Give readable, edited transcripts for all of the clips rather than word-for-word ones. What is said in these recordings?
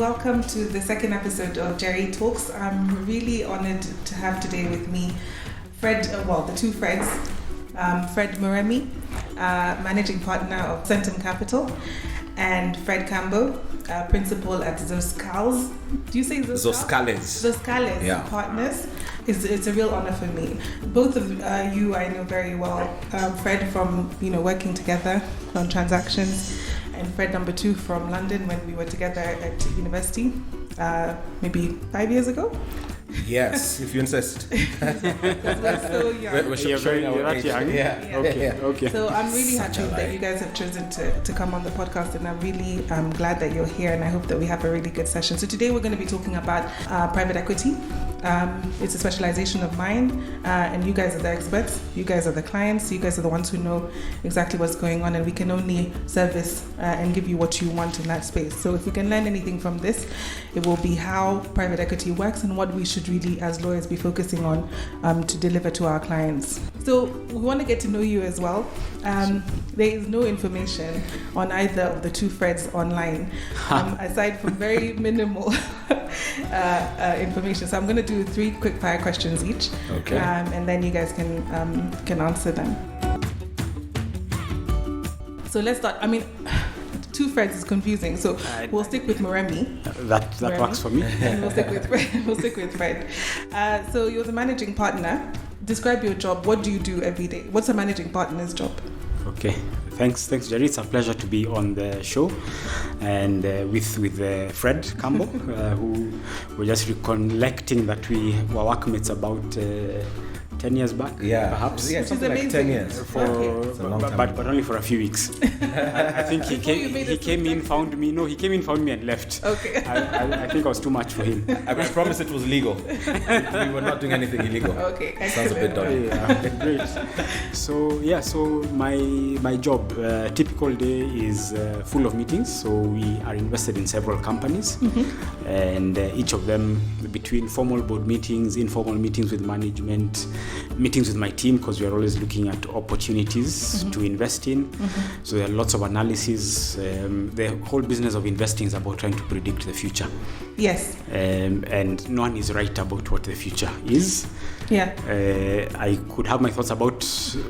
welcome to the second episode of Njeri Talks. I'm really honored to have today with me the two Freds, Fred Murimi, managing partner of Centum Capital, and Fred Kambo, principal at Zoscales. Do you say Zoscales? Zoscales Partners. It's a real honor for me. Both of you I know very well. Fred from working together on transactions, and Fred number 2 from London when we were together at university, maybe 5 years ago. Yes, if you insist. We're so young. We're showing our age. Yeah. Okay. So I'm really happy that you guys have chosen to come on the podcast, and I'm really glad that you're here, and I hope that we have a really good session. So today we're going to be talking about private equity. It's a specialization of mine, and you guys are the experts. You guys are the clients. You guys are the ones who know exactly what's going on, and we can only service and give you what you want in that space. So if we can learn anything from this, it will be how private equity works and what we should really, as lawyers, be focusing on to deliver to our clients. So we want to get to know you as well. There is no information on either of the two Freds online, aside from very minimal information. So I'm going to do 3 quick fire questions each, okay, and then you guys can answer them. So let's start. I mean, two Freds is confusing, so we'll stick with Murimi. That works for me. And we'll stick with Fred. So you're the managing partner. Describe your job. What do you do every day? What's a managing partner's job? Okay. Thanks, Njeri. It's a pleasure to be on the show, and with Fred Kambo, who we're just recollecting that we were workmates about 10 years back, perhaps. Yeah, something like 10 years. But only for a few weeks. I think he came in, found me, and left. Okay. I think I was too much for him. I promise it was legal. We were not doing anything illegal. Okay, excellent. Sounds a bit dodgy. Yeah, great. So my job, typical day is full of meetings. So we are invested in several companies, and each of them, between formal board meetings, informal meetings with management, meetings with my team, because we are always looking at opportunities to invest in. So there are lots of analysis. The whole business of investing is about trying to predict the future. Yes. And no one is right about what the future is. Yeah. I could have my thoughts about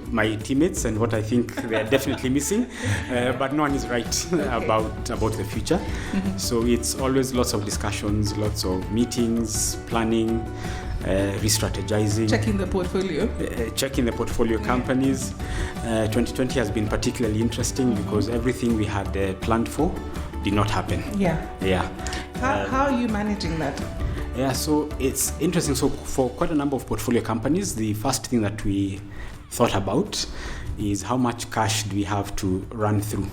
my teammates and what I think they are definitely missing, but no one is right about the future. So it's always lots of discussions, lots of meetings, planning, re-strategizing, checking the portfolio companies. 2020 has been particularly interesting because everything we had planned for did not happen. How are you managing that? So it's interesting. So for quite a number of portfolio companies, the first thing that we thought about is how much cash do we have to run through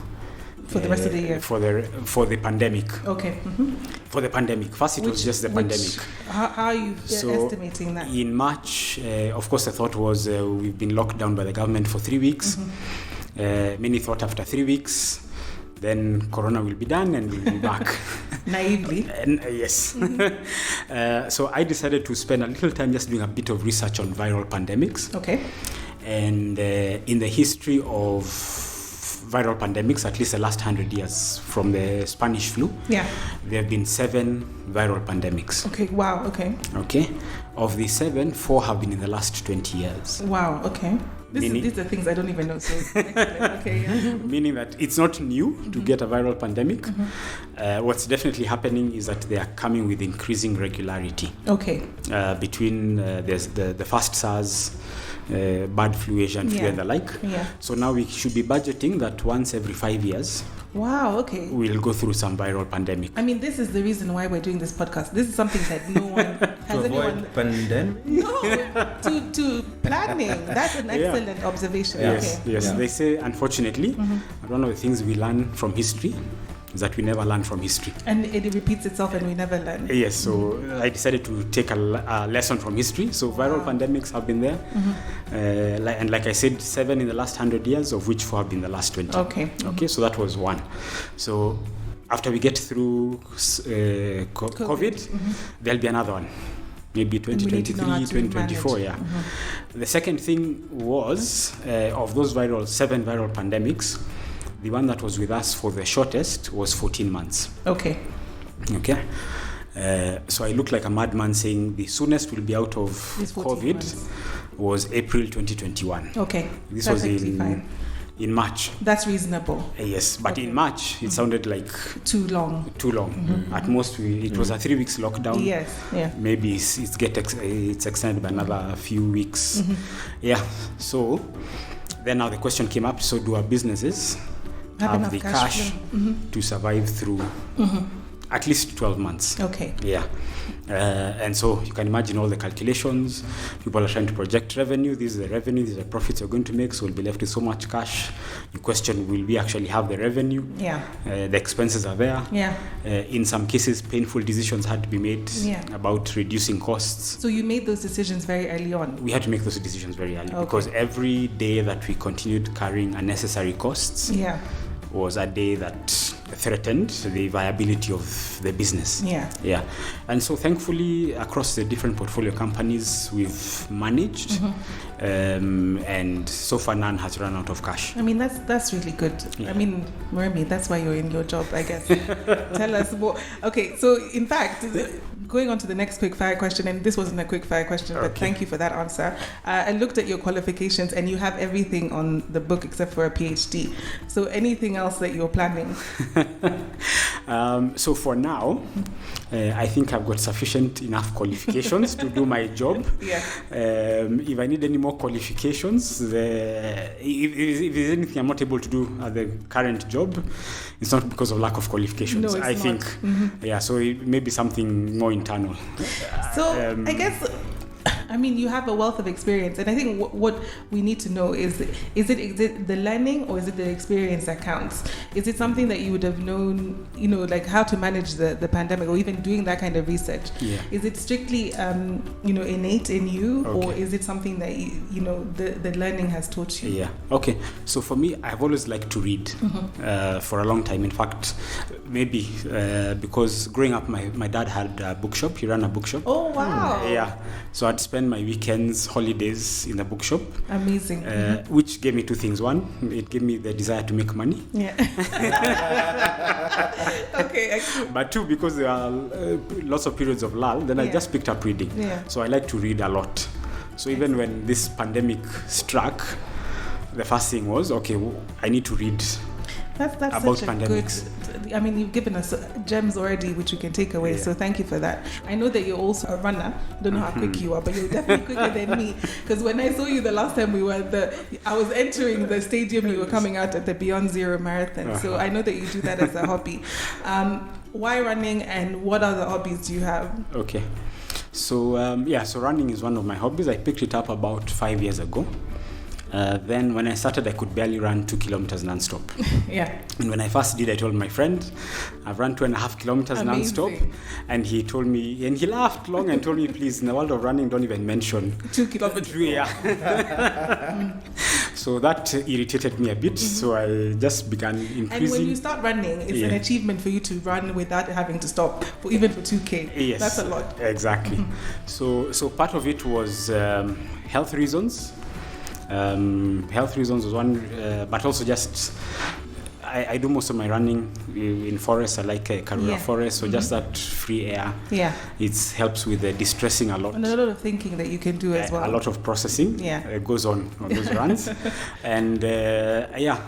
for the rest of the year, for the pandemic. Okay. For the pandemic. First, it was just the pandemic. How are you estimating that? In March, of course, the thought was we've been locked down by the government for 3 weeks. Many thought after 3 weeks, then Corona will be done and we'll be back. Naively. Yes. So I decided to spend a little time just doing a bit of research on viral pandemics. Okay. And in the history of viral pandemics, at least the last 100 years, from the Spanish flu, there have been 7 viral pandemics. Okay, wow, okay. Of the 7, 4 have been in the last 20 years. Wow, okay. These are things I don't even know. So okay, Meaning that it's not new to get a viral pandemic. What's definitely happening is that they are coming with increasing regularity. Okay. Between there's the first SARS, bird flu, Asian flu, and the like. So now we should be budgeting that once every 5 years. Wow, okay. We'll go through some viral pandemic. I mean, this is the reason why we're doing this podcast. This is something that no one has. To avoid pandemic? No, to planning. That's an excellent observation. Yes. They say, unfortunately, one of the things we learn from history is that we never learn from history. And it repeats itself and we never learn. Yes, so I decided to take a lesson from history. So viral pandemics have been there. And like I said, 7 in the last 100 years, of which 4 have been in the last 20. Okay, so that was one. So after we get through COVID, there'll be another one. Maybe 2023, 2024, The second thing was, of those 7 viral pandemics, the one that was with us for the shortest was 14 months. Okay. Okay. So I looked like a madman saying the soonest we'll be out of COVID was April 2021. Okay. This perfectly was fine. In March. That's reasonable. Yes, but in March it sounded like too long. At most it was a 3 weeks lockdown. Yes, yeah. Maybe it's extended by another few weeks. Yeah. So then now the question came up, so do our businesses have the cash to survive through at least 12 months? Okay. Yeah. And so you can imagine all the calculations. People are trying to project revenue. This is the revenue, these are profits you're going to make, so we'll be left with so much cash. You question, will we actually have the revenue? Yeah. The expenses are there. Yeah. In some cases, painful decisions had to be made about reducing costs. So you made those decisions very early on? We had to make those decisions very early because every day that we continued carrying unnecessary costs was a day that threatened the viability of the business. Yeah. And so thankfully across the different portfolio companies we've managed and so far none has run out of cash. I mean that's really good. I mean, Murimi, that's why you're in your job, I guess. Tell us more. Okay, so in fact, going on to the next quick fire question, and this wasn't a quick fire question, but thank you for that answer. I looked at your qualifications and you have everything on the book except for a PhD. So anything else that you're planning? So for now, I think I've got sufficient enough qualifications to do my job. If I need any more qualifications, if there's anything I'm not able to do at the current job, it's not because of lack of qualifications. No, I think, so it may be something more internal. So I guess, I mean, you have a wealth of experience, and I think what we need to know is it the learning or is it the experience that counts? Is it something that you would have known, like how to manage the pandemic, or even doing that kind of research? Is it strictly, innate in you, or is it something that the learning has taught you? Okay. So for me, I've always liked to read for a long time. In fact, maybe because growing up, my dad had a bookshop. He ran a bookshop. Oh wow! So I'd spend my weekends, holidays in the bookshop. Amazing. Which gave me two things. One, it gave me the desire to make money. Okay. But two, because there are lots of periods of lull, then I just picked up reading. So I like to read a lot. So even when this pandemic struck, the first thing was, I need to read that's about such a pandemics. Good, I mean, you've given us gems already, which we can take away. So thank you for that. I know that you're also a runner. Don't know how quick you are, but you're definitely quicker than me. Because when I saw you the last time we were I was entering the stadium, you were coming out at the Beyond Zero Marathon. So I know that you do that as a hobby. Why running, and what other hobbies do you have? Okay. So so running is one of my hobbies. I picked it up about 5 years ago. Then when I started, I could barely run 2 kilometers non-stop. And when I first did, I told my friend, I've run 2.5 kilometers non-stop. And he told me, and he laughed long and told me, please, in the world of running, don't even mention 2 kilometers. So that irritated me a bit. So I just began increasing. And when you start running, it's an achievement for you to run without having to stop, even for 2K. Yes, that's a lot. Exactly. So part of it was health reasons. Health reasons was one, but also just I do most of my running in forest. I like Karura forest, so just that free air. It helps with the distressing a lot. And a lot of thinking that you can do as well. A lot of processing goes on those runs. And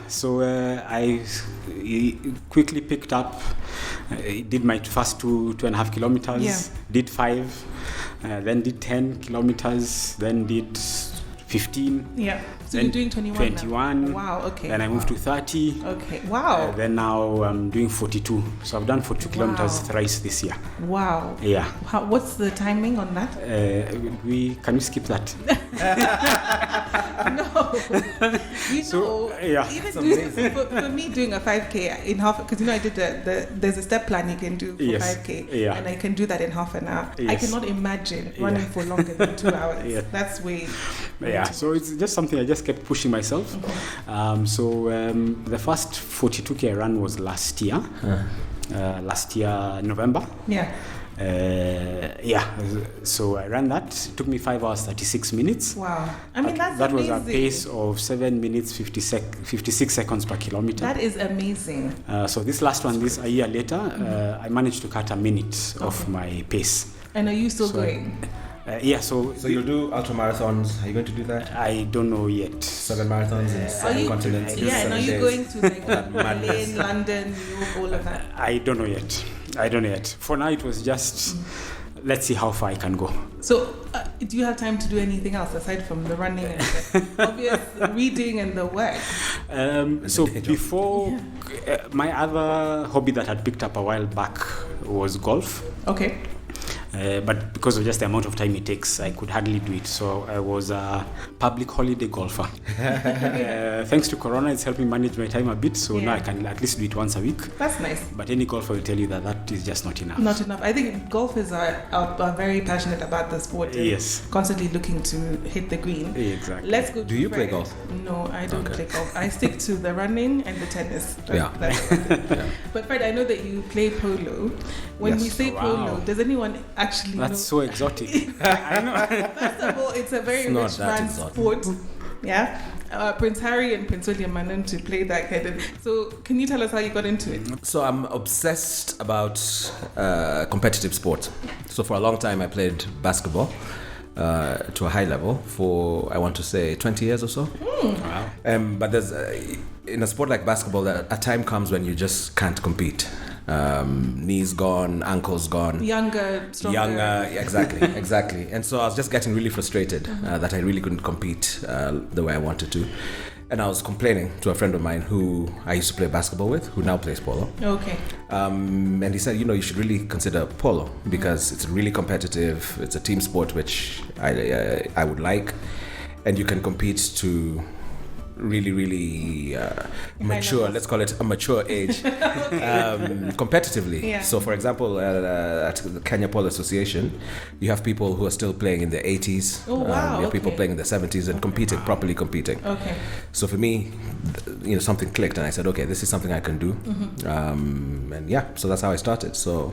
so I quickly picked up, did my first 2.5 kilometers, did 5, then did 10 kilometers, then did 15. So you're doing 21 now. Wow, okay. Then I moved to 30. Okay, wow. Then now I'm doing 42. So I've done 42 kilometers thrice this year. Wow. What's the timing on that? Can we skip that? No. Even for me doing a 5K in half, because I did there's a step plan you can do for 5K, and I can do that in half an hour. I cannot imagine running for longer than 2 hours. That's way. So it's just something I just kept pushing myself. The first 42K I ran was last year. November. So I ran that. It took me 5 hours 36 minutes. Wow. I mean, that was a pace of 7 minutes 56 seconds per kilometer. That is amazing. So this last one, a year later, I managed to cut a minute off my pace. And are you still going? So you'll do ultra marathons. Are you going to do that? I don't know yet. 7 marathons in 7 continents. Yeah, and are you going to like Berlin, London, New York, all of that? I don't know yet. For now, it was just let's see how far I can go. So, do you have time to do anything else aside from the running and the obvious reading and the work? So before, my other hobby that I'd picked up a while back was golf. Okay. But because of just the amount of time it takes, I could hardly do it. So I was a public holiday golfer. Thanks to Corona, it's helped me manage my time a bit. So now I can at least do it once a week. That's nice. But any golfer will tell you that is just not enough. Not enough. I think golfers are very passionate about the sport. Yes. Constantly looking to hit the green. Exactly. Let's go. Do you play golf? No, I don't play golf. I stick to the running and the tennis. That's But Fred, I know that you play polo. When we say polo, does anyone actually know? That's so exotic. I know. First of all, it's a very rich man's sport. Yeah. Prince Harry and Prince William are known to play that kind of. So, can you tell us how you got into it? So, I'm obsessed about competitive sport. So, for a long time, I played basketball to a high level for, I want to say, 20 years or so. Wow. But there's in a sport like basketball, a time comes when you just can't compete. Knees gone, ankles gone. Younger, stronger. Exactly. And so I was just getting really frustrated that I really couldn't compete the way I wanted to. And I was complaining to a friend of mine who I used to play basketball with, who now plays polo. Okay. And he said, you should really consider polo because it's really competitive. It's a team sport, which I would like. And you can compete to really mature, let's call it a mature age, competitively. So for example, at the Kenya Polo Association, you have people who are still playing in their 80s. You have people playing in their 70s and properly competing. Okay. So for me, something clicked and I said, okay, this is something I can do. So that's how I started. So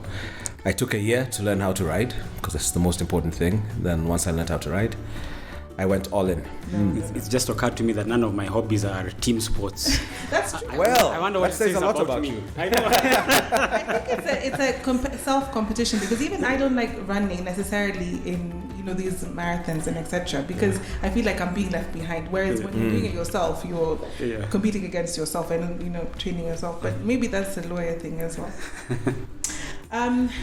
I took a year to learn how to ride because that's the most important thing. Then once I learned how to ride, I went all in. It's just occurred to me that none of my hobbies are team sports. That's true. I wonder what that says a lot about me. you. I know. I think it's a self-competition because even I don't like running necessarily in these marathons and etc. because I feel like I'm being left behind. Whereas when you're doing it yourself, you're competing against yourself and training yourself. But maybe that's a lawyer thing as well.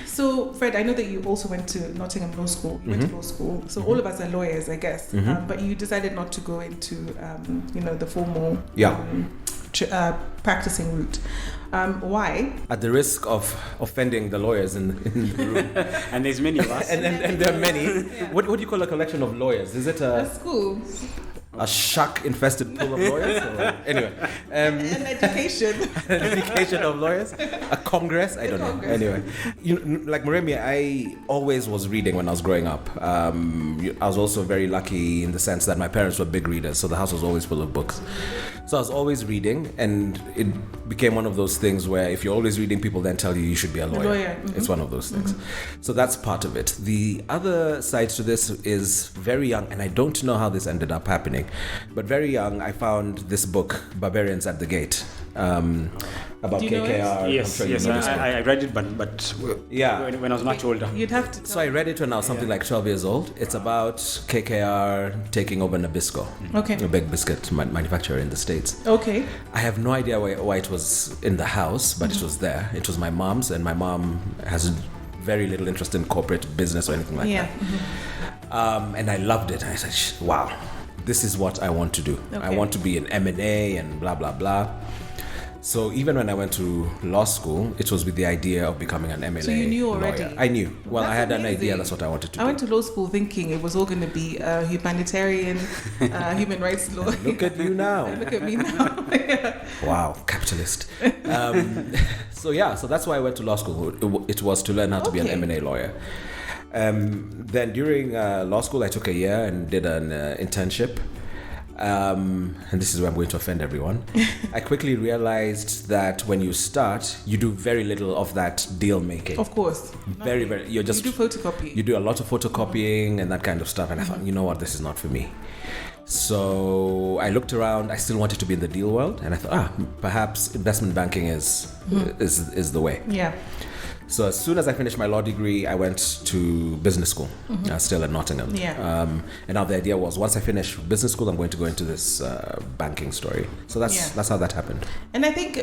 So Fred, I know that you also went to Nottingham Law School. You went to law school. So all of us are lawyers, I guess. But you decided not to go into, the formal practicing route. Why? At the risk of offending the lawyers in the room. And there's many of us. and there are many. What do you call a collection of lawyers? Is it a school? A shark-infested pool of lawyers? Anyway. An education. An education of lawyers? A congress? I don't know. Anyway. Like Murimi, I always was reading when I was growing up. I was also very lucky in the sense that my parents were big readers, so the house was always full of books. So I was always reading, and it became one of those things where if you're always reading, people then tell you should be a lawyer. It's one of those things. So that's part of it. The other side to this is very young, and I don't know how this ended up happening. But very young, I found this book, Barbarians at the Gate, about KKR. Yes, I read it, but when I was much older. You'd have to. So I read it when I was something like 12 years old. It's about KKR taking over Nabisco, a big biscuit manufacturer in the States. Okay. I have no idea why it was in the house, but it was there. It was my mom's, and my mom has very little interest in corporate business or anything like that. And I loved it. And I said, wow. This is what I want to do. I want to be an M&A and blah, blah, blah. So even when I went to law school, it was with the idea of becoming an M&A. So you knew already? Lawyer. I knew. Well, I had an idea. That's what I wanted to do. I went to law school thinking it was all going to be humanitarian, human rights law. Look at you now. Look at me now. Wow, capitalist. So that's why I went to law school. It was to learn how to be an M&A lawyer. Then during law school, I took a year and did an internship and this is where I'm going to offend everyone. I quickly realized that when you start, you do very little of that deal making. Of course. Very. You do photocopy. You do a lot of photocopying and that kind of stuff. And I thought, you know what, this is not for me. So I looked around. I still wanted to be in the deal world, and I thought, perhaps investment banking is the way. Yeah. So as soon as I finished my law degree, I went to business school, still in Nottingham. Yeah. And now the idea was, once I finish business school, I'm going to go into this banking story. So that's how that happened. And I think,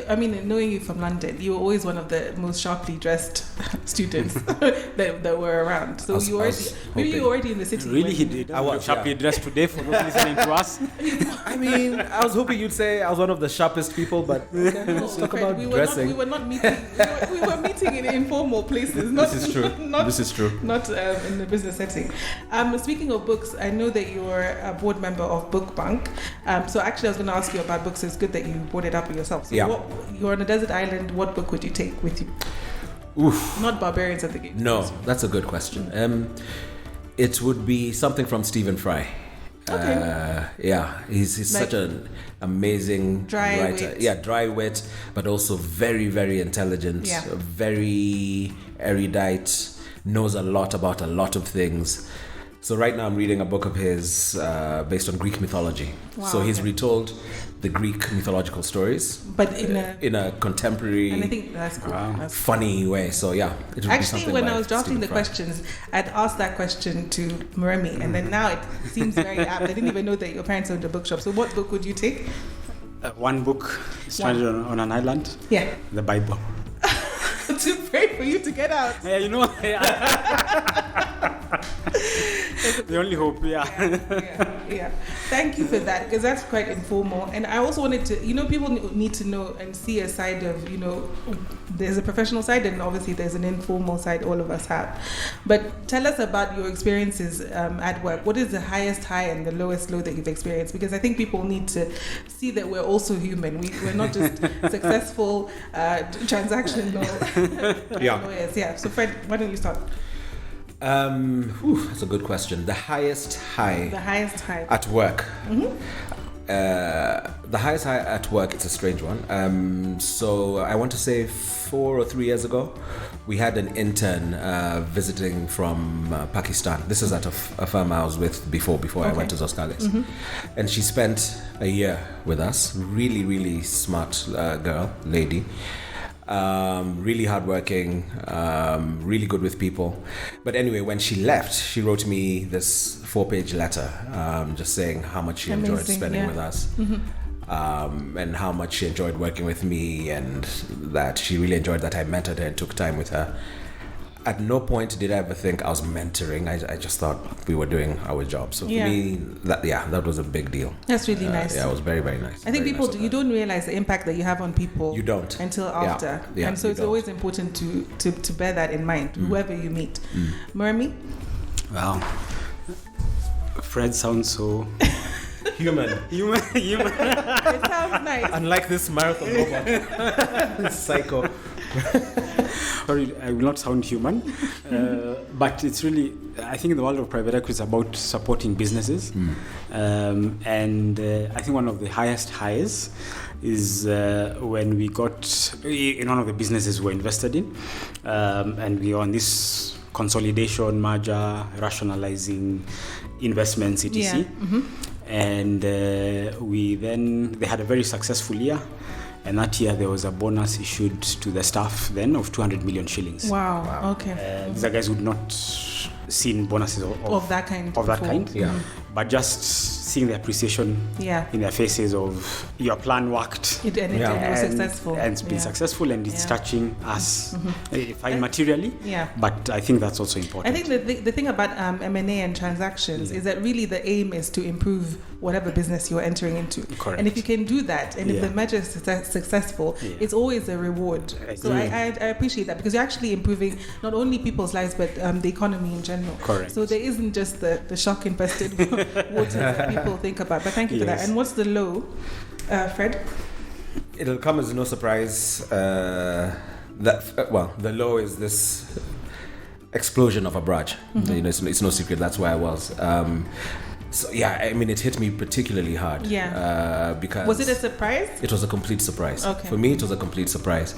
knowing you from London, you were always one of the most sharply dressed students that were around. So you were already in the city. Really, he did. I was sharply dressed today for those listening to us. I was hoping you'd say I was one of the sharpest people, but let's talk about dressing. We were not meeting. We were meeting in informal places. This is true. Not in the business setting. Speaking of books, I know that you're a board member of Book Bank. So actually, I was going to ask you about books. It's good that you brought it up yourself. So you're on a desert island. What book would you take with you? Oof. Not Barbarians of the Game. No, that's a good question. It would be something from Stephen Fry. Okay. He's such an amazing writer. Wit. Yeah, dry wit, but also very, very intelligent, very erudite, knows a lot about a lot of things. So right now I'm reading a book of his based on Greek mythology. Wow, so he's retold the Greek mythological stories, but in a contemporary, and I think that's cool. That's funny way. So it would actually, be something when by I was drafting Stephen the Fry. questions, I'd asked that question to Murimi, and then now it seems very apt. I didn't even know that your parents owned a bookshop. So what book would you take? One book, stranded on an island. Yeah. The Bible. To pray for you to get out. Yeah, you know. The only hope, Yeah. Thank you for that, because that's quite informal. And I also wanted to, people need to know and see a side of, there's a professional side and obviously there's an informal side all of us have. But tell us about your experiences at work. What is the highest high and the lowest low that you've experienced? Because I think people need to see that we're also human. We're not just successful transactional lawyers. Yeah. So Fred, why don't you start? That's a good question. The highest high at work. The highest high at work, it's a strange one. So I want to say 4 or 3 years ago, we had an intern visiting from Pakistan. This is at a firm I was with before I went to Zoscales. And she spent a year with us. Really, really smart lady. Really hardworking, really good with people. But anyway, when she left, she wrote me this 4-page letter, just saying how much she enjoyed spending with us, and how much she enjoyed working with me, and that she really enjoyed that I mentored her and took time with her. At no point did I ever think I was mentoring. I just thought we were doing our job. So for me, that was a big deal. That's really nice. Yeah, it was very, very nice. I think you don't realize the impact that you have on people. You don't until after. Yeah, and so it's always important to bear that in mind, whoever you meet. Murimi? Wow. Fred sounds so human. It sounds nice. Unlike this marathon robot. Psycho. Sorry, I will not sound human, but it's really, I think in the world of private equity, it's about supporting businesses. And I think one of the highest highs is when we got in one of the businesses we're invested in, and we are on this consolidation, merger, rationalizing investments, etc. Yeah. And they had a very successful year. And that year there was a bonus issued to the staff then of 200 million shillings. Wow. Okay. These are guys who had not seen bonuses of that kind. Yeah. But just seeing the appreciation in their faces of your plan worked. It was successful. And it's been successful, and it's touching us fine materially. Yeah. But I think that's also important. I think the thing about M&A and transactions is that really the aim is to improve whatever business you're entering into. Correct. And if you can do that, and if the merger is successful, it's always a reward. So I appreciate that, because you're actually improving not only people's lives, but the economy in general. Correct. So there isn't just the shock-infested waters that people think about. But thank you for that. And what's the low, Fred? It'll come as no surprise that the low is this explosion of a barrage. It's no secret. That's where I was. So yeah, I mean, it hit me particularly hard. Yeah. Because was it a surprise? It was a complete surprise. Okay. For me, it was a complete surprise.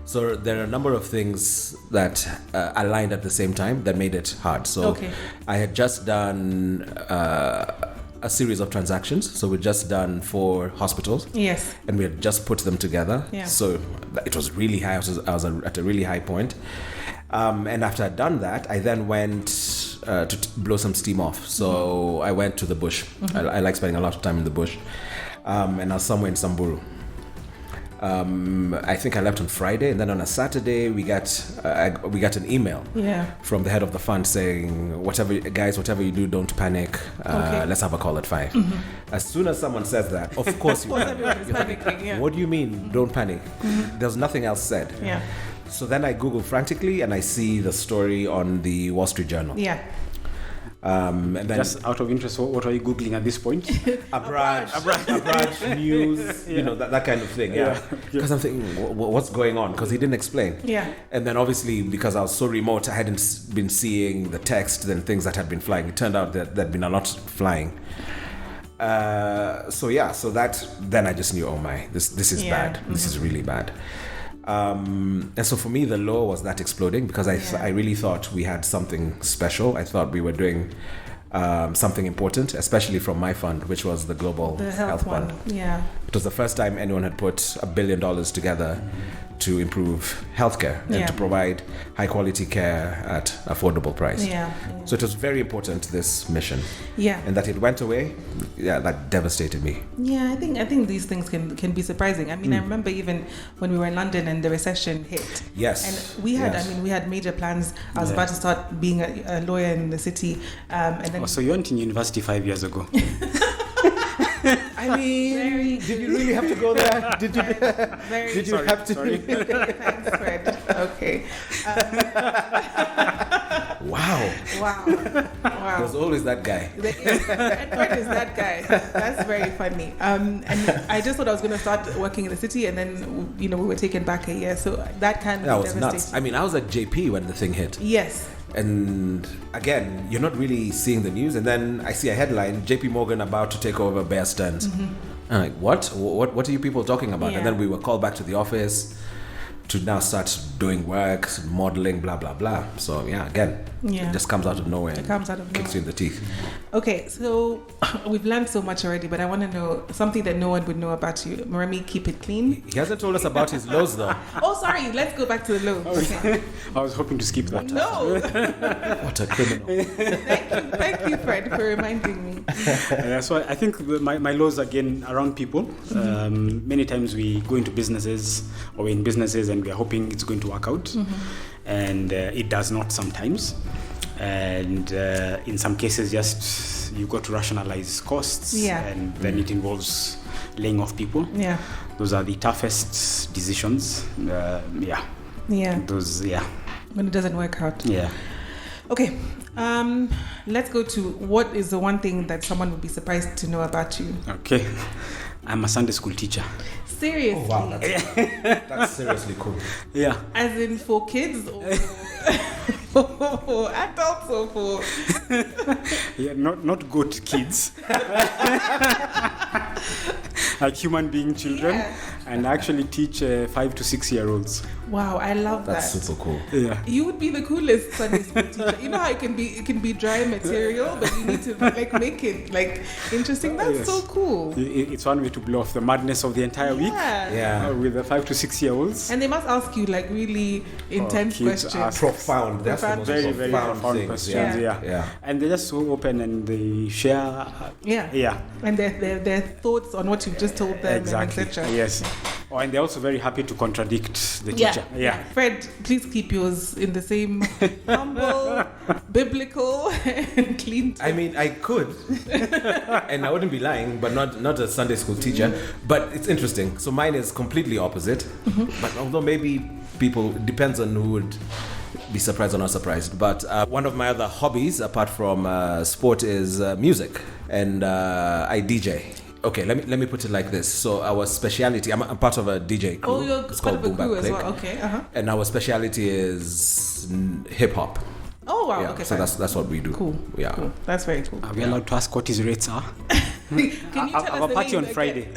So there are a number of things that aligned at the same time that made it hard. So I had just done a series of transactions. So we'd just done 4 hospitals. Yes. And we had just put them together. Yeah. So it was really high. I was at a really high point. And after I'd done that, I then went to blow some steam off. So I went to the bush. I like spending a lot of time in the bush. And I was somewhere in Samburu. I think I left on Friday, and then on a Saturday we got an email from the head of the fund saying, whatever you do, don't panic. Let's have a call at 5. As soon as someone says that, of course you everyone is panicking. Yeah. What do you mean, don't panic? There's nothing else said. Yeah. So then I Google frantically, and I see the story on the Wall Street Journal. Yeah. And then just out of interest, what are you Googling at this point? Abraj news, that kind of thing. Yeah, because I'm thinking, what's going on? Because he didn't explain. Yeah. And then obviously, because I was so remote, I hadn't been seeing the text and things that had been flying. It turned out that there'd been a lot flying. So that then I just knew, oh my, this is bad. This is really bad. And so for me, the law was that exploding, because I really thought we had something special. I thought we were doing something important, especially from my fund, which was the Global Health Fund. Yeah. It was the first time anyone had put $1 billion together to improve healthcare and to provide high quality care at affordable price. So it was very important, this mission. And that it went away, that devastated me. I think these things can be surprising. I mean, I remember even when we were in London and the recession hit. Yes. And we had major plans. I was about to start being a lawyer in the city, and then. So you went in university 5 years ago. I mean, did you really have to go there? Did you? Did you have to? Thanks, Fred. Okay. Wow. There's always that guy. Fred is that guy. That's very funny. And I just thought I was going to start working in the city, and then we were taken back a year. So that can be was devastating. nuts. I mean, I was at JP when the thing hit. Yes. And again, you're not really seeing the news, and then I see a headline: JP Morgan about to take over Bear Stearns. I'm like, what are you people talking about? And then we were called back to the office to now start doing work, modeling, blah blah blah. So again, it just comes out of nowhere. It comes out of nowhere. Kicks you in the teeth. Okay, so we've learned so much already, but I want to know something that no one would know about you. Murimi, keep it clean. He hasn't told us about his lows though. Oh, sorry. Let's go back to the lows. Okay. I was hoping to skip that. No. What a criminal. Thank you, Fred, for reminding me. So I think my lows again around people. Many times we go into businesses, or we're in businesses, and we are hoping it's going to work out, and it does not sometimes. And in some cases, just you got to rationalize costs, and then it involves laying off people. Those are the toughest decisions. Those when it doesn't work out. Okay, let's go to what is the one thing that someone would be surprised to know about you. Okay, I'm a Sunday school teacher. Seriously? Oh, wow, that's seriously cool. Yeah. As in for kids or for adults or for... not good kids. Like human being children, and actually teach 5 to 6 year olds. Wow, I love that. That's super cool. Yeah. You would be the coolest Sunday school teacher. You know how it can be dry material, but you need to make it interesting. That's so cool. It's one way to blow off the madness of the entire week. With the 5 to 6 year olds. And they must ask you really intense questions. Profound. That's the most very, very profound questions. Yeah. And they're just so open, and they share. And their thoughts on what you've just told them, exactly. etc. Yes. And they're also very happy to contradict the teacher. Fred, please keep yours in the same humble, biblical, and clean. I mean, I could, and I wouldn't be lying, but not a Sunday school teacher. But it's interesting. So mine is completely opposite. But although maybe depends on who would be surprised or not surprised. But one of my other hobbies, apart from sport, is music, and I DJ. Okay, let me put it like this. So our speciality, I'm part of a DJ crew. Oh, you're it's part called of a crew as Click. well. Okay, And our speciality is hip hop. Oh, Oh wow. Yeah, Okay. so fine. that's what we do. Cool. Yeah. Cool. That's very cool. Are we allowed to ask what his rates are? Can you tell Our us the party name on again? Friday.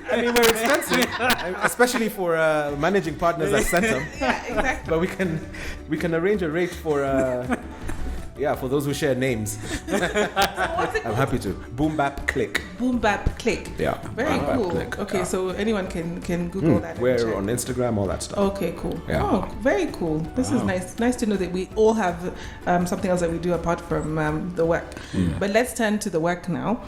I mean, we're expensive, especially for managing partners at Centum. Yeah, exactly. But we can arrange a rate for for those who share names. So what's it I'm called? happy to. Boom Bap Click. Boom Bap Click. Yeah. Very Boom Bap cool. Click. Okay, Yeah. so anyone can Google that. and We're check. on Instagram, all that stuff. Okay, cool. Yeah. Oh, very cool. This is nice. Nice to know that we all have something else that we do apart from the work. But let's turn to the work now.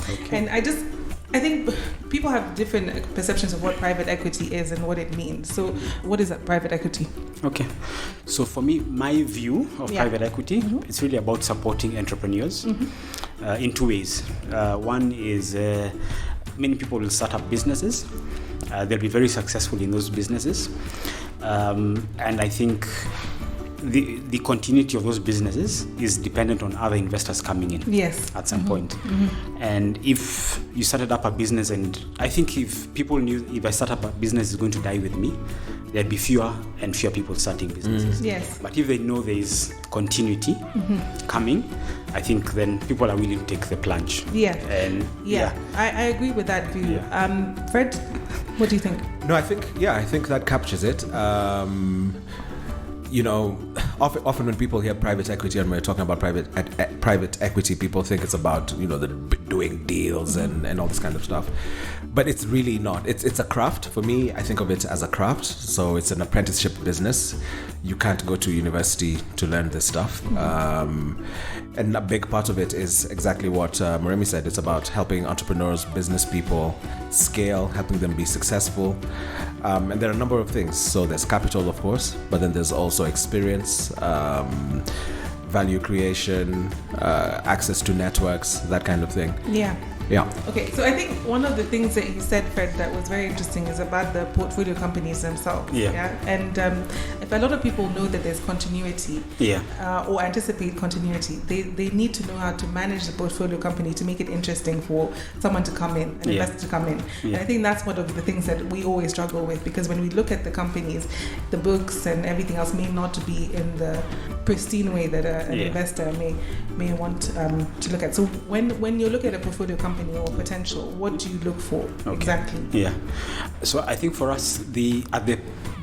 Okay. And I think people have different perceptions of what private equity is and what it means. So, what is that private equity? Okay. So for me, my view of private equity, it's really about supporting entrepreneurs in two ways. One is many people will start up businesses. They'll be very successful in those businesses. And I think the continuity of those businesses is dependent on other investors coming in. Yes. At some point. And if you started up a business, and I think if people knew if I start up a business is going to die with me, there'd be fewer and fewer people starting businesses. Yes. But if they know there is continuity coming, I think then people are willing to take the plunge. Yeah. And I agree with that view. Yeah. Fred, what do you think? No, I think that captures it. Often when people hear private equity and we're talking about private equity, people think it's about doing deals and all this kind of stuff, but it's really not. It's a craft. For me, I think of it as a craft. So it's an apprenticeship business. You can't go to university to learn this stuff, and a big part of it is exactly what Murimi said. It's about helping entrepreneurs, business people scale, helping them be successful. And there are a number of things. So there's capital, of course, but then there's also experience, value creation, access to networks, that kind of thing. Yeah. Yeah. Okay, so I think one of the things that you said, Fred, that was very interesting is about the portfolio companies themselves. Yeah. And if a lot of people know that there's continuity, or anticipate continuity, they need to know how to manage the portfolio company to make it interesting for someone to come in, an investor to come in. And I think that's one of the things that we always struggle with, because when we look at the companies, the books and everything else may not be in the pristine way that an investor may want to look at. So when you look at a portfolio company or potential, what do you look for exactly? Yeah. So I think for us, at the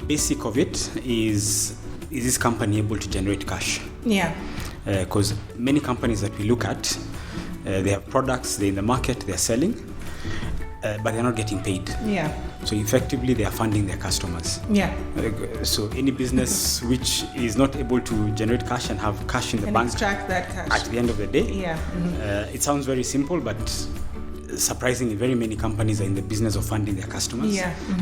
basic of it is this company able to generate cash? Yeah. Because many companies that we look at, they have products, they're in the market, they're selling, but they're not getting paid. Yeah. So effectively, they are funding their customers. Yeah. So any business which is not able to generate cash and have cash in the bank, extract that cash at the end of the day, it sounds very simple, but surprisingly, very many companies are in the business of funding their customers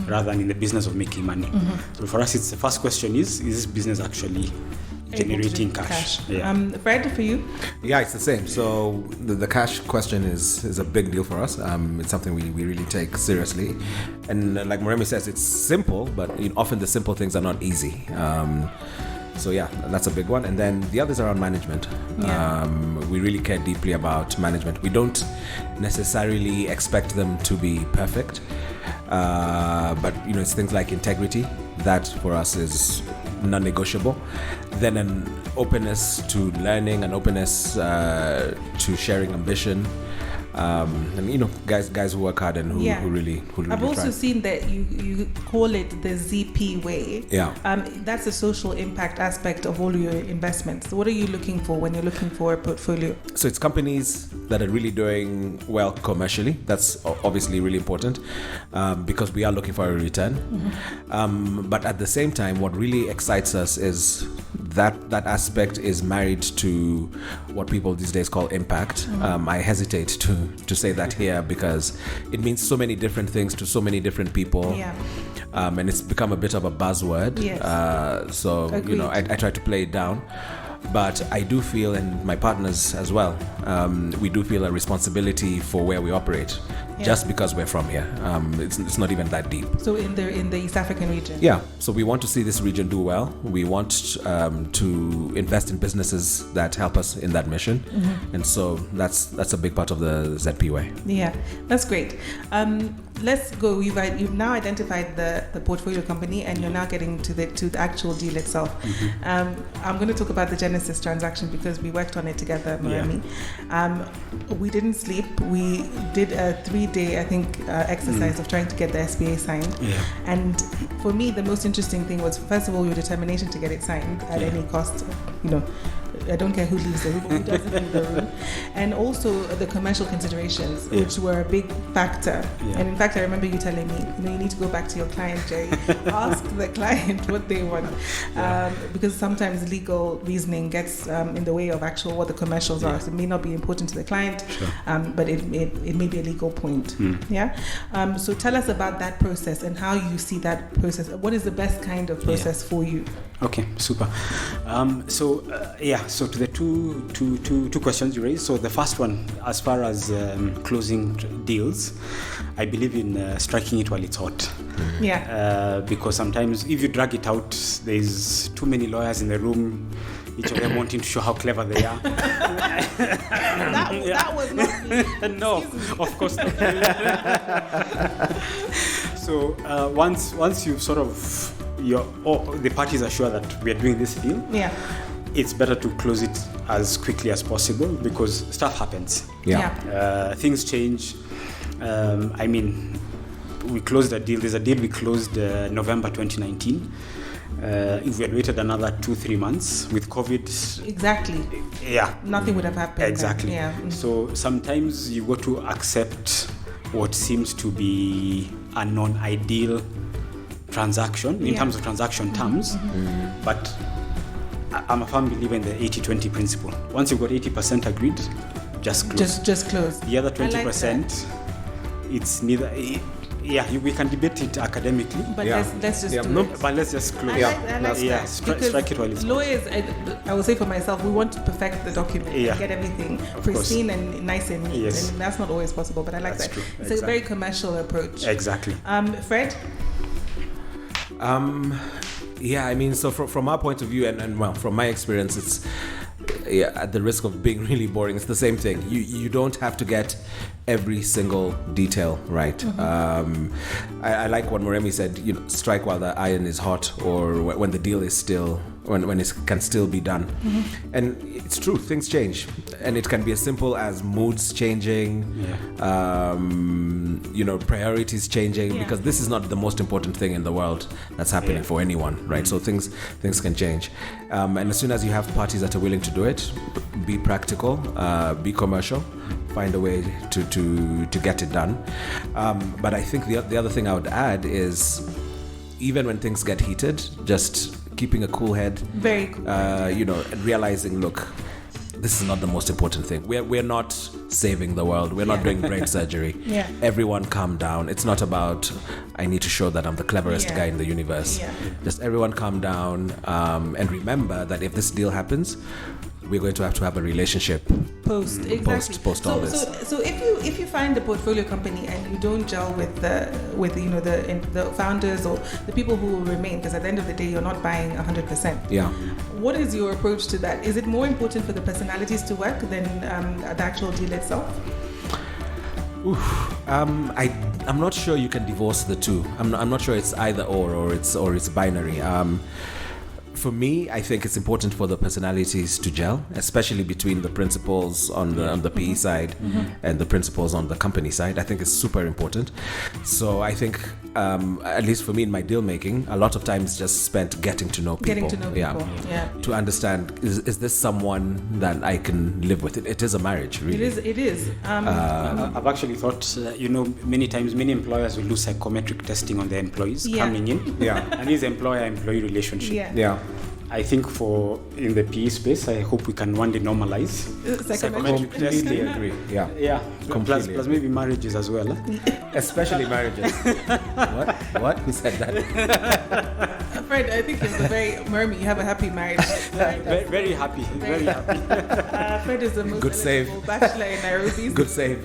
rather than in the business of making money. So for us, it's the first question is this business actually generating cash? Yeah. Fred, for you? Yeah, it's the same. So the cash question is a big deal for us. It's something we really take seriously. And like Murimi says, it's simple, but often the simple things are not easy. So yeah, that's a big one. And then the others are on management. Yeah. We really care deeply about management. We don't necessarily expect them to be perfect, but it's things like integrity. That for us is non-negotiable. Then an openness to learning, an openness to sharing ambition. And guys who work hard and who really I've also try. seen that you call it the ZP way. Yeah. That's the social impact aspect of all your investments. So what are you looking for when you're looking for a portfolio? So it's companies that are really doing well commercially. That's obviously really important because we are looking for a return. But at the same time, what really excites us is that aspect is married to what people these days call impact. I hesitate to say that here because it means so many different things to so many different people. Yeah. And it's become a bit of a buzzword. Yes. So Agreed. I try to play it down. But I do feel, and my partners as well, we do feel a responsibility for where we operate. just because we're from here. It's not even that deep. So in the East African region. Yeah. So we want to see this region do well. We want to invest in businesses that help us in that mission, and so that's a big part of the ZP way. Yeah, that's great. Let's go. You've now identified the portfolio company, and you're now getting to the actual deal itself. I'm going to talk about the Genesis transaction because we worked on it together, Murimi. We didn't sleep. We did a 3-day, I think, exercise of trying to get the SPA signed. Yeah. And for me, the most interesting thing was, first of all, your determination to get it signed at any cost. I don't care who leaves the room, who doesn't leave the room. And also the commercial considerations, which were a big factor. Yeah. And in fact, I remember you telling me, you need to go back to your client, Njeri. Ask the client what they want. Because sometimes legal reasoning gets in the way of what the commercials are. So it may not be important to the client, but it may be a legal point. Yeah. So tell us about that process and how you see that process. What is the best kind of process for you? Okay, super. So to the two questions you raised. So the first one, as far as closing deals, I believe in striking it while it's hot. Yeah. Because sometimes if you drag it out, there's too many lawyers in the room, each of them wanting to show how clever they are. that was not me. No, of course not. So once you sort of the parties are sure that we are doing this deal, it's better to close it as quickly as possible because stuff happens. Things change. We closed a deal. There's a deal we closed November 2019. If we had waited another 2-3 months with COVID, exactly, nothing would have happened. Exactly. So sometimes you got to accept what seems to be a non-ideal transaction in terms of transaction terms, but I'm a firm believer in the 80-20 principle. Once you've got 80% agreed, just close. Just close. The other 20%, it's neither. We can debate it academically. But let's just do it. But let's just close. I like that. Strike it while it's lawyers, I will say for myself, we want to perfect the document and get everything pristine and nice and neat. Yes. And that's not always possible, but I like that. True. It's a very commercial approach. Exactly. Fred? So from our point of view, and from my experience, it's at the risk of being really boring, it's the same thing. You don't have to get every single detail right. I like what Murimi said, strike while the iron is hot, or when the deal is still, when it can still be done. And it's true, things change, and it can be as simple as moods changing, priorities changing, because this is not the most important thing in the world that's happening for anyone, right? So things can change, and as soon as you have parties that are willing to do it, be practical, be commercial, find a way to get it done. But I think the other thing I would add is, even when things get heated, just keeping a cool head, very cool. And realizing, look, this is not the most important thing. We're not saving the world. We're not doing brain surgery. Everyone calm down. It's not about, I need to show that I'm the cleverest guy in the universe. Just everyone calm down, and remember that if this deal happens, we're going to have a relationship post all this. So if you find a portfolio company and you don't gel with the founders or the people who will remain, because at the end of the day you're not buying 100%. Yeah. What is your approach to that? Is it more important for the personalities to work than the actual deal itself? I'm not sure you can divorce the two. I'm not sure it's either or it's binary. For me, I think it's important for the personalities to gel, especially between the principals on the PE side and the principals on the company side. I think it's super important. So I think, at least for me in my deal making, a lot of time is just spent getting to know people. To understand, is this someone that I can live with? It is a marriage, really. It is. I've actually thought, many times many employers will do psychometric testing on their employees coming in. And it's employer-employee relationship. I think in the PE space, I hope we can one day normalize psychometric testing. Completely agree. Plus maybe marriages as well. Especially marriages. What? Who said that? Fred, I think it's a very Murimi. You have a happy marriage. Very happy. Very happy. Fred is the most Good save. bachelor in Nairobi. Good save.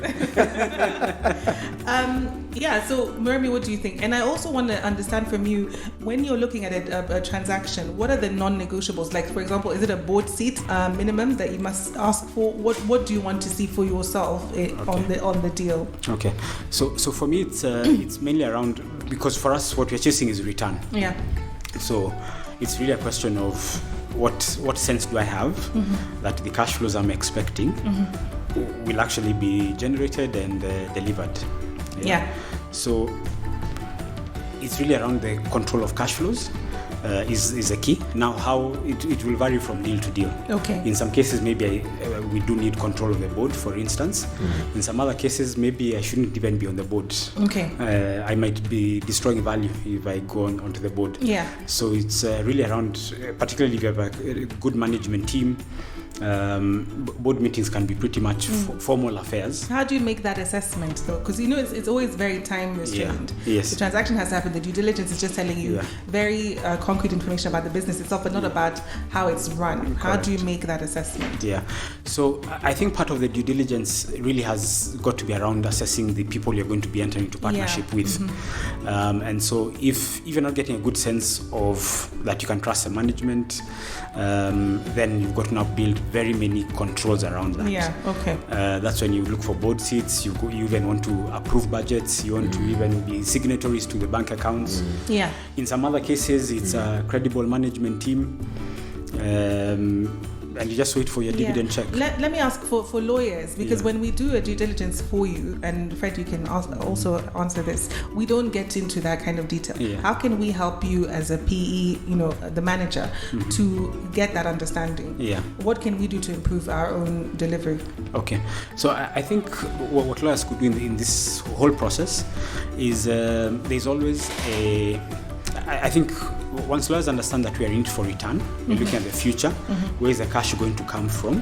Yeah, so Murimi, what do you think? And I also want to understand from you, when you're looking at a transaction, what are the non-negotiables? Like, for example, is it a board seat minimum that you must ask for? What do you want to see for yourself on the deal? Okay, so for me it's mainly around, because for us what we're chasing is return. Yeah. So it's really a question of what sense do I have that the cash flows I'm expecting will actually be generated and delivered. Yeah. So it's really around the control of cash flows is a key. Now, how it will vary from deal to deal. Okay. In some cases, maybe we do need control of the board, for instance. In some other cases, maybe I shouldn't even be on the board. Okay. I might be destroying value if I go onto the board. Yeah. So it's really around, particularly if you have a good management team. Board meetings can be pretty much formal affairs. How do you make that assessment though? Because it's always very time restrained. Yeah. Yes. The transaction has to happen. The due diligence is just telling you very concrete information about the business itself, but not about how it's run. Correct. How do you make that assessment? Yeah. So I think part of the due diligence really has got to be around assessing the people you're going to be entering into partnership with. And so if you're not getting a good sense of that you can trust the management, then you've got to now build very many controls around that. Yeah, okay. That's when you look for board seats. You even want to approve budgets. You want to even be signatories to the bank accounts. Yeah. In some other cases, it's a credible management team. And you just wait for your dividend check. Let me ask for lawyers, because when we do a due diligence for you, and Fred, you can also answer this, we don't get into that kind of detail. Yeah. How can we help you as a PE, the manager, to get that understanding? Yeah. What can we do to improve our own delivery? Okay. So I think what lawyers could do in this whole process is there's always I think once lawyers understand that we are in it for return, we're looking at the future, where is the cash going to come from,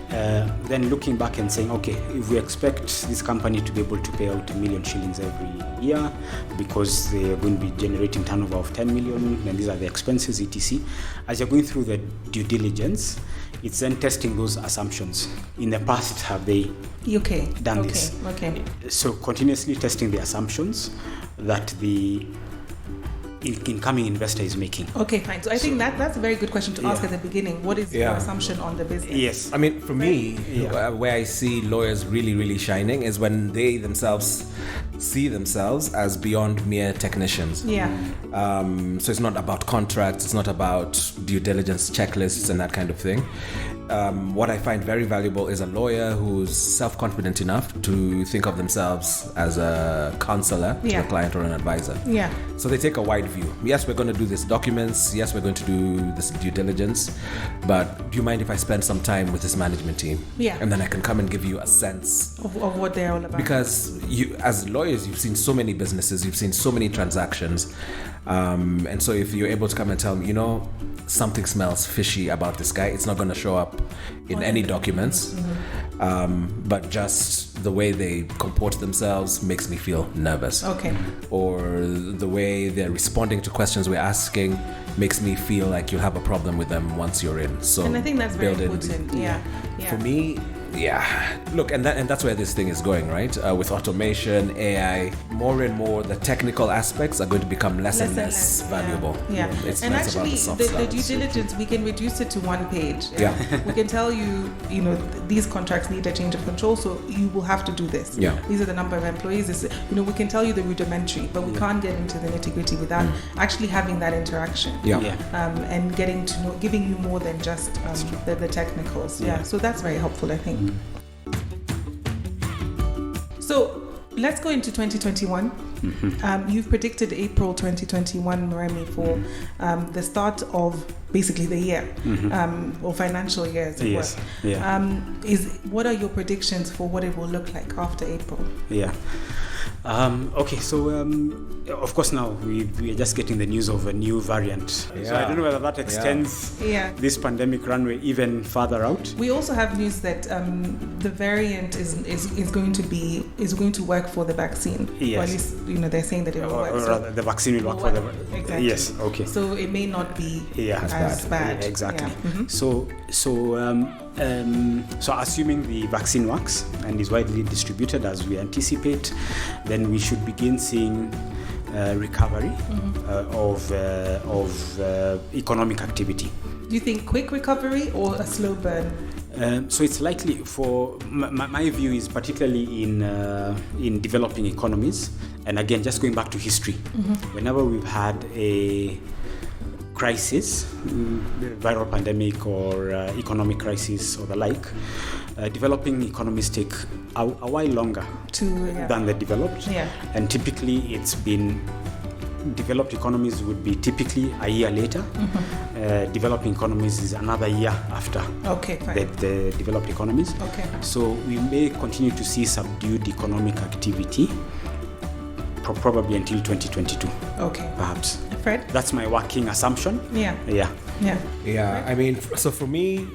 then looking back and saying, okay, if we expect this company to be able to pay out 1 million shillings every year because they are going to be generating turnover of 10 million, then these are the expenses, etc. As you're going through the due diligence, it's then testing those assumptions. In the past, have they done this? Okay. So continuously testing the assumptions that the incoming investor is making. Okay, fine. So I think that's a very good question to ask at the beginning. What is your assumption on the business? Yes. I mean, for me, where I see lawyers really, really shining is when they themselves see themselves as beyond mere technicians. Yeah. So it's not about contracts, it's not about due diligence checklists and that kind of thing. What I find very valuable is a lawyer who's self-confident enough to think of themselves as a counselor to a client or an advisor. Yeah. So they take a wide view. Yes, we're going to do these documents. Yes, we're going to do this due diligence. But do you mind if I spend some time with this management team? Yeah. And then I can come and give you a sense of what they're all about. Because you, as lawyers, you've seen so many businesses, you've seen so many transactions. And so if you're able to come and tell me, something smells fishy about this guy, it's not going to show up in any documents, but just the way they comport themselves makes me feel nervous. Okay. Or the way they're responding to questions we're asking makes me feel like you'll have a problem with them once you're in. So and I think that's very important. Yeah. For me, look, and that's where this thing is going, right? With automation, AI, more and more the technical aspects are going to become less and less valuable. Yeah. It's and less actually, about the the due diligence, we can reduce it to one page. Yeah. We can tell you, these contracts need a change of control, so you will have to do this. Yeah. These are the number of employees. We can tell you the rudimentary, but we can't get into the nitty-gritty without actually having that interaction. And getting to know, giving you more than just the technicals. Yeah. So that's very helpful, I think. So let's go into 2021. You've predicted April 2021, Murimi, for the start of basically the year or financial year, as it were. Yeah. What are your predictions for what it will look like after April? Yeah. Okay, so of course now we are just getting the news of a new variant. So I don't know whether that extends this pandemic runway even further out. We also have news that the variant is going to work for the vaccine. Yes. Or at least they're saying that it will work. Or rather, the vaccine will work for the exactly. Yes. Okay. So it may not be as bad. Exactly. Yeah. Mm-hmm. So assuming the vaccine works and is widely distributed as we anticipate, then we should begin seeing recovery of economic activity. Do you think quick recovery or a slow burn? So it's likely for my view is particularly in developing economies, and again just going back to history, whenever we've had a crisis, viral pandemic or economic crisis or the like, developing economies take a while longer than the developed, and typically it's been developed economies would be typically a year later. Developing economies is another year after the developed economies. So we may continue to see subdued economic activity probably until 2022. Perhaps. Fred? That's my working assumption. Yeah. I mean, so for me,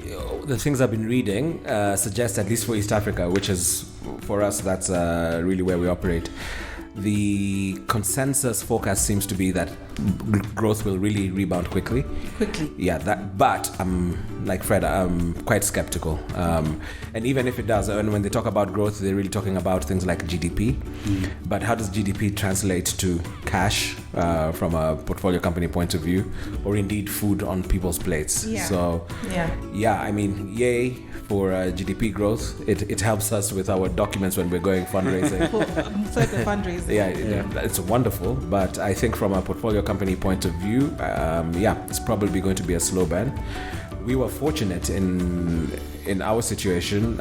the things I've been reading suggest, at least for East Africa, which is for us, that's really where we operate. The consensus forecast seems to be that growth will really rebound quickly. Yeah, but like Fred, I'm quite skeptical. And even if it does, and when they talk about growth, they're really talking about things like GDP. But how does GDP translate to cash from a portfolio company point of view, or indeed food on people's plates? I mean, yay for GDP growth. It helps us with our documents when we're going fundraising. Further fundraising. It's wonderful. But I think from a portfolio company point of view, it's probably going to be a slow burn. We were fortunate in our situation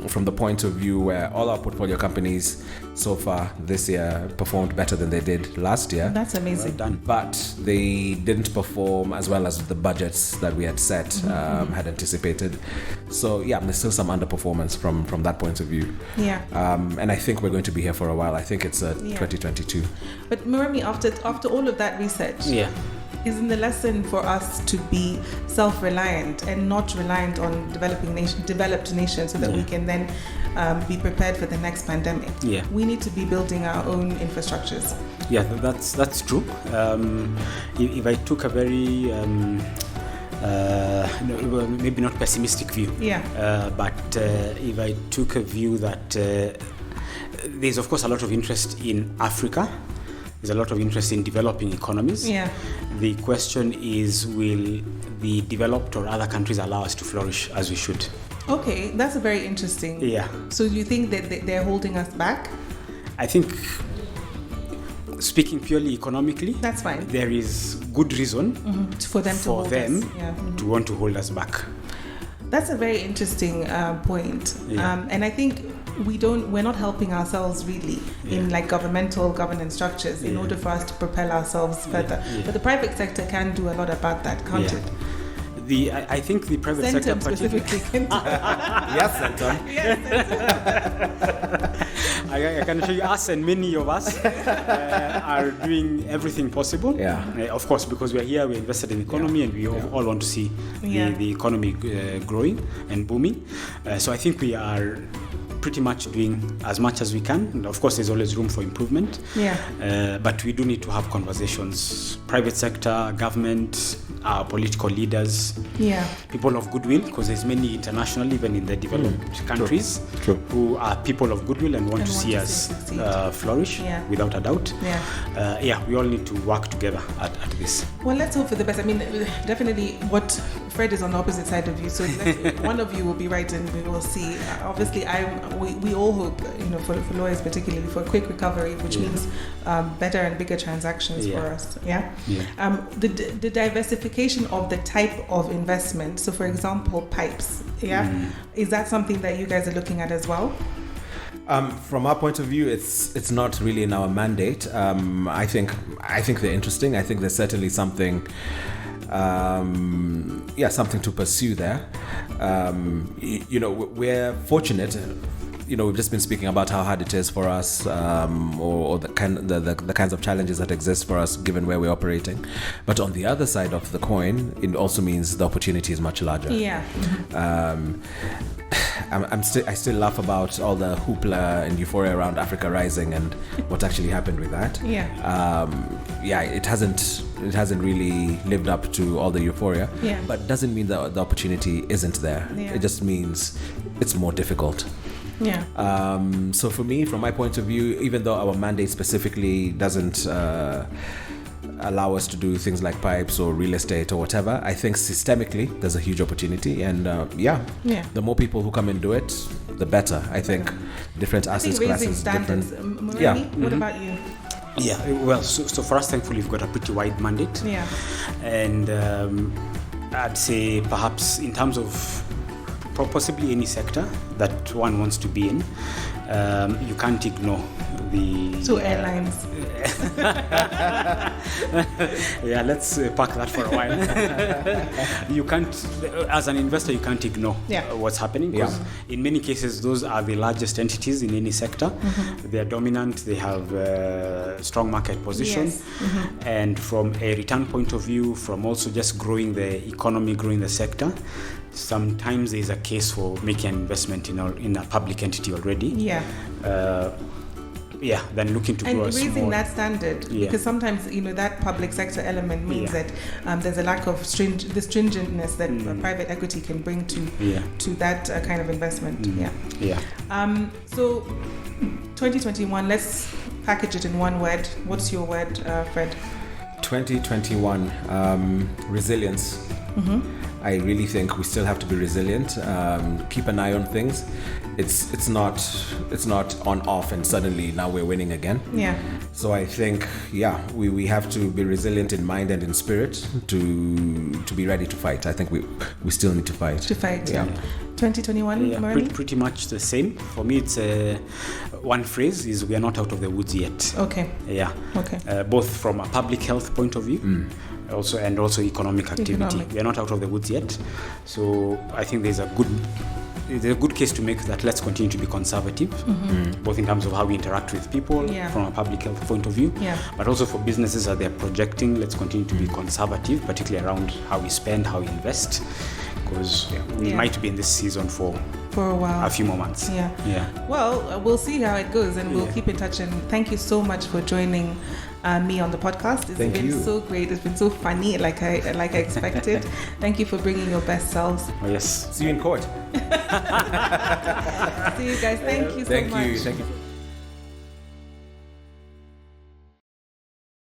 from the point of view where all our portfolio companies so far this year performed better than they did last year. That's amazing. Well done. But they didn't perform as well as the budgets that we had set had anticipated. So there's still some underperformance from that point of view. And I think we're going to be here for a while. I think it's 2022. But Murimi, after all of that research, isn't the lesson for us to be self-reliant and not reliant on developed nations so that we can then be prepared for the next pandemic? We need to be building our own infrastructures. That's true. If I took a very maybe not pessimistic view, but if I took a view that there's of course a lot of interest in Africa, there's a lot of interest in developing economies. The question is, will the developed or other countries allow us to flourish as we should? Okay, that's a very interesting. So you think that they're holding us back? I think, speaking purely economically, that's fine. There is good reason for them to want to hold us back. That's a very interesting point. And I think we're not helping ourselves really in like governmental governance structures in order for us to propel ourselves further. But the private sector can do a lot about that, can't it? I think the private Centum sector specifically can do. Yes, Centum. I can assure you, us and many of us are doing everything possible. Of course, because we're here, we're invested in the economy, and we all want to see the economy growing and booming. So I think we are pretty much doing as much as we can. And of course, there's always room for improvement. But we do need to have conversations. Private sector, government, our political leaders, people of goodwill, because there's many internationally, even in the developed countries, who are people of goodwill and want to see us flourish, without a doubt. We all need to work together at this. Well, let's hope for the best. I mean, definitely what Fred is on the opposite side of you, so one of you will be right and we will see. Obviously, we all hope, for lawyers particularly, for a quick recovery, which means better and bigger transactions for us. The diversification of the type of investment. So, for example, pipes. Is that something that you guys are looking at as well? From our point of view, it's not really in our mandate. I think they're interesting. I think there's certainly something. Something to pursue there. We're fortunate we've just been speaking about how hard it is for us, or the kinds of challenges that exist for us given where we're operating. But on the other side of the coin, it also means the opportunity is much larger. Yeah. I still laugh about all the hoopla and euphoria around Africa Rising and what actually happened with that. It hasn't really lived up to all the euphoria. But it doesn't mean that the opportunity isn't there. It just means it's more difficult. So for me, from my point of view, even though our mandate specifically doesn't allow us to do things like pipes or real estate or whatever, I think systemically there's a huge opportunity, and the more people who come and do it, the better. I think different asset classes, standards. Murimi, what about you? Yeah, well, so for us, thankfully, we've got a pretty wide mandate. And I'd say perhaps in terms of possibly any sector that one wants to be in, you can't ignore the airlines. Let's park that for a while. You can't, as an investor, you can't ignore what's happening, because in many cases those are the largest entities in any sector. They are dominant, they have strong market position, and from a return point of view, from also just growing the economy, growing the sector, sometimes there is a case for making an investment in a public entity already. Then looking to grow a small. And raising that standard, because sometimes that public sector element means that there's a lack of the stringentness that private equity can bring to that kind of investment. So 2021, let's package it in one word. What's your word, Fred? 2021, resilience. I really think we still have to be resilient. Keep an eye on things. It's not on off and suddenly now we're winning again. So I think we have to be resilient in mind and in spirit to be ready to fight. I think we still need to fight. 2021, pretty much the same. For me, it's one phrase is we are not out of the woods yet. Both from a public health point of view, also economic activity. We are not out of the woods yet. So I think there's a good case to make that let's continue to be conservative, both in terms of how we interact with people from a public health point of view, but also for businesses that they're projecting, let's continue to be conservative, particularly around how we spend, how we invest, because we might be in this season for a while, a few more months. Well, we'll see how it goes, and we'll keep in touch. And thank you so much for joining me on the podcast. It's been so great. It's been so funny, like I expected. Thank you for bringing your best selves. Oh, yes. See you in court. See you guys. Thank you so much. Thank you.